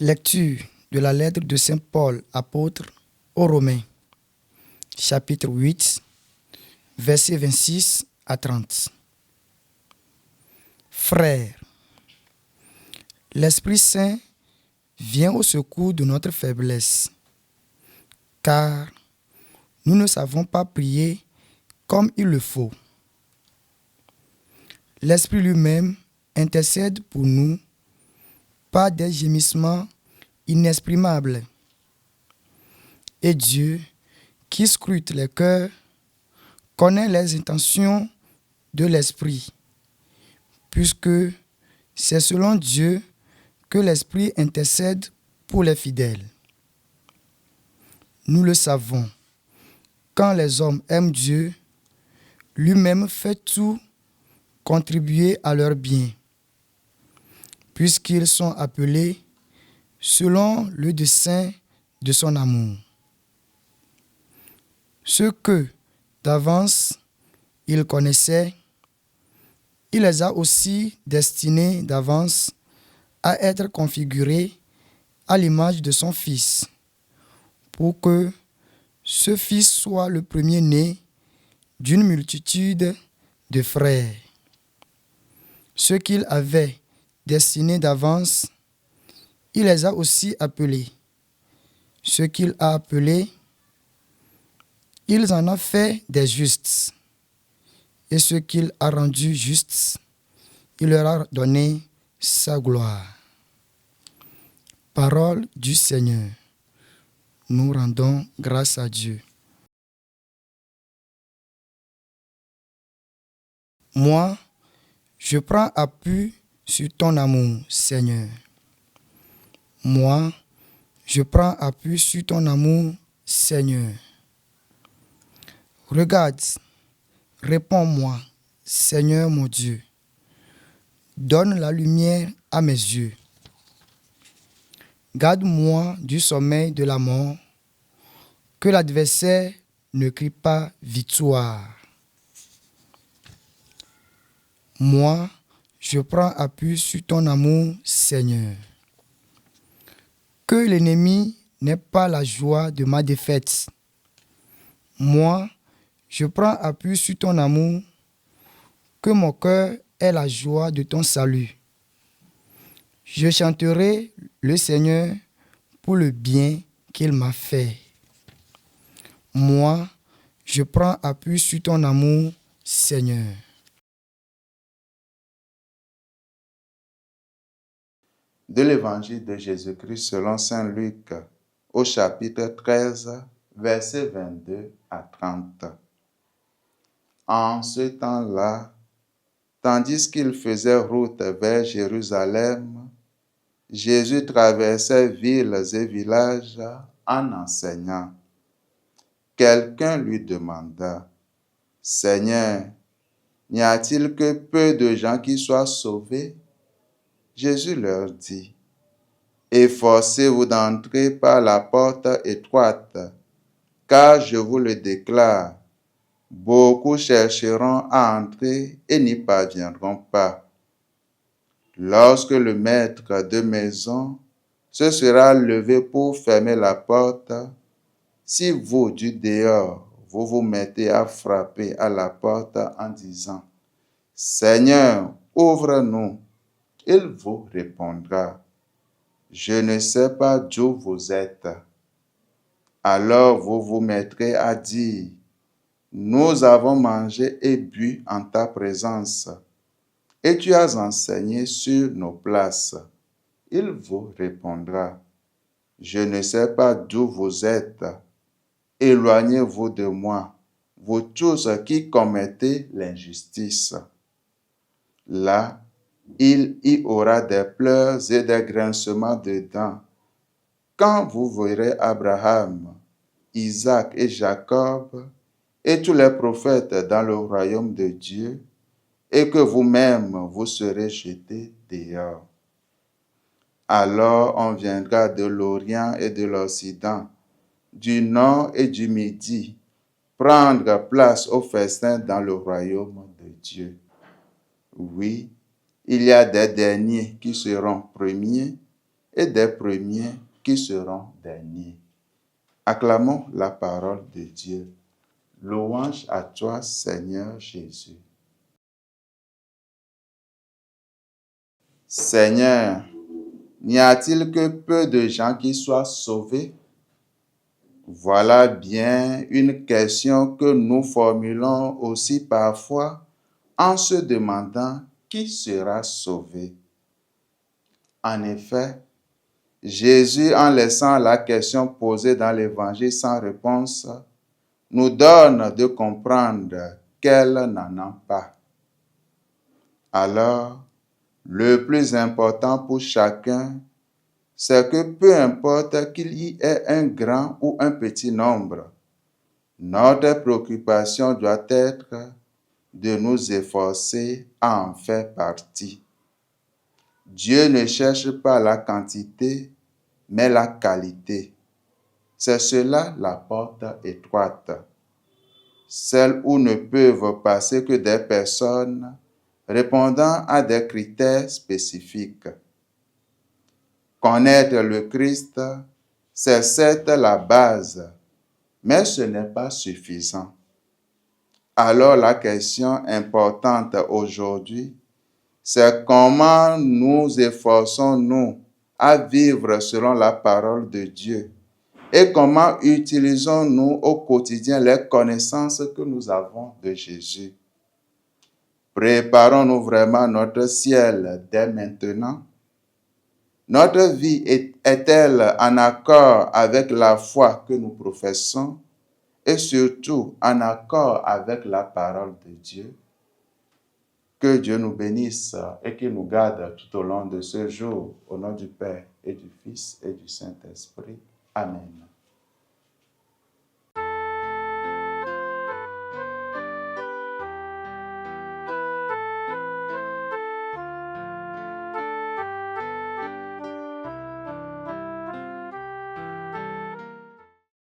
Lecture de la lettre de Saint Paul, apôtre aux Romains, chapitre 8, versets 26 à 30. Frères, l'Esprit Saint vient au secours de notre faiblesse, car nous ne savons pas prier comme il le faut. L'Esprit lui-même intercède pour nous par des gémissements inexprimables. Et Dieu, qui scrute les cœurs, connaît les intentions de l'Esprit, puisque c'est selon Dieu que l'Esprit intercède pour les fidèles. Nous le savons, quand les hommes aiment Dieu, lui-même fait tout contribuer à leur bien, puisqu'ils sont appelés selon le dessein de son amour. Ceux que, d'avance, il connaissait, il les a aussi destinés d'avance à être configurés à l'image de son Fils, pour que ce Fils soit le premier-né d'une multitude de frères. Ceux qu'il avait destinés d'avance, il les a aussi appelés. Ceux qu'il a appelés, il en a fait des justes. Et ceux qu'il a rendus justes, il leur a donné sa gloire. Parole du Seigneur. Nous rendons grâce à Dieu. Moi, je prends appui sur ton amour, Seigneur. Moi, je prends appui sur ton amour, Seigneur. Regarde, réponds-moi, Seigneur mon Dieu. Donne la lumière à mes yeux. Garde-moi du sommeil de la mort, que l'adversaire ne crie pas victoire. Moi, je prends appui sur ton amour, Seigneur. Que l'ennemi n'ait pas la joie de ma défaite. Moi, je prends appui sur ton amour, que mon cœur ait la joie de ton salut. Je chanterai le Seigneur pour le bien qu'il m'a fait. Moi, je prends appui sur ton amour, Seigneur. De l'Évangile de Jésus-Christ selon saint Luc, au chapitre 13, versets 22 à 30. En ce temps-là, tandis qu'il faisait route vers Jérusalem, Jésus traversait villes et villages en enseignant. Quelqu'un lui demanda, « Seigneur, n'y a-t-il que peu de gens qui soient sauvés ?» Jésus leur dit, « Efforcez-vous d'entrer par la porte étroite, car je vous le déclare, beaucoup chercheront à entrer et n'y parviendront pas. Lorsque le maître de maison se sera levé pour fermer la porte, si vous, du dehors, vous vous mettez à frapper à la porte en disant, « Seigneur, ouvre-nous », il vous répondra, « Je ne sais pas d'où vous êtes. » Alors vous vous mettrez à dire, « Nous avons mangé et bu en ta présence, et tu as enseigné sur nos places. » Il vous répondra, « Je ne sais pas d'où vous êtes. Éloignez-vous de moi, vous tous qui commettez l'injustice. » Là, il y aura des pleurs et des grincements de dents, quand vous verrez Abraham, Isaac et Jacob et tous les prophètes dans le royaume de Dieu, et que vous-même vous serez jetés dehors. Alors on viendra de l'Orient et de l'Occident, du Nord et du Midi, prendre place au festin dans le royaume de Dieu. Oui, il y a des derniers qui seront premiers, et des premiers qui seront derniers. Acclamons la parole de Dieu. Louange à toi, Seigneur Jésus. Seigneur, n'y a-t-il que peu de gens qui soient sauvés? Voilà bien une question que nous formulons aussi parfois en se demandant qui sera sauvé. En effet, Jésus, en laissant la question posée dans l'Évangile sans réponse, nous donne de comprendre qu'elle n'en a pas. Alors, le plus important pour chacun, c'est que peu importe qu'il y ait un grand ou un petit nombre, notre préoccupation doit être de nous efforcer à en faire partie. Dieu ne cherche pas la quantité, mais la qualité. C'est cela la porte étroite, celle où ne peuvent passer que des personnes répondant à des critères spécifiques. Connaître le Christ, c'est certes la base, mais ce n'est pas suffisant. Alors la question importante aujourd'hui, c'est comment nous efforçons-nous à vivre selon la parole de Dieu et comment utilisons-nous au quotidien les connaissances que nous avons de Jésus. Préparons-nous vraiment notre ciel dès maintenant? Notre vie est-elle en accord avec la foi que nous professons et surtout en accord avec la parole de Dieu? Que Dieu nous bénisse et qu'il nous garde tout au long de ce jour, au nom du Père et du Fils et du Saint-Esprit. Amen.